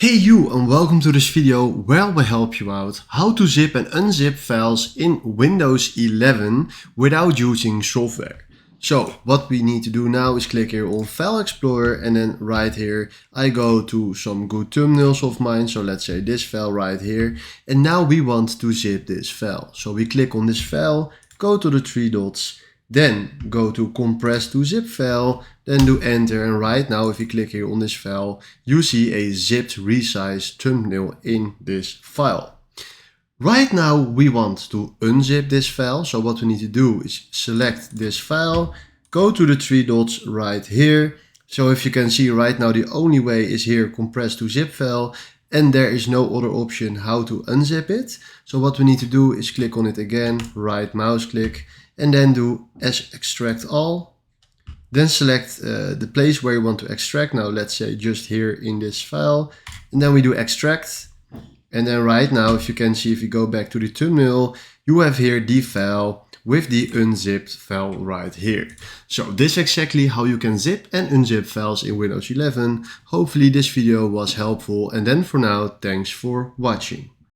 Hey you, and welcome to this video where I will help you out how to zip and unzip files in Windows 11 without using software. So what we need to do now is click here on File Explorer, and then right here I go to some good thumbnails of mine. So let's say this file right here, and now we want to zip this file. So we click on this file, go to the three dots, then go to compress to zip file, then do enter, and right now if you click here on this file, you see a zipped resized thumbnail in this file. Right now we want to unzip this file, so what we need to do is select this file, go to the three dots right here. So if you can see right now, the only way is here compress to zip file, and there is no other option how to unzip it. So what we need to do is click on it again, right mouse click, and then do as extract all. Then select the place where you want to extract. Now let's say just here in this file, and then we do extract. And then right now, if you can see, if you go back to the thumbnail, you have here the file with the unzipped file right here. So this is exactly how you can zip and unzip files in Windows 11. Hopefully this video was helpful, and then for now, thanks for watching.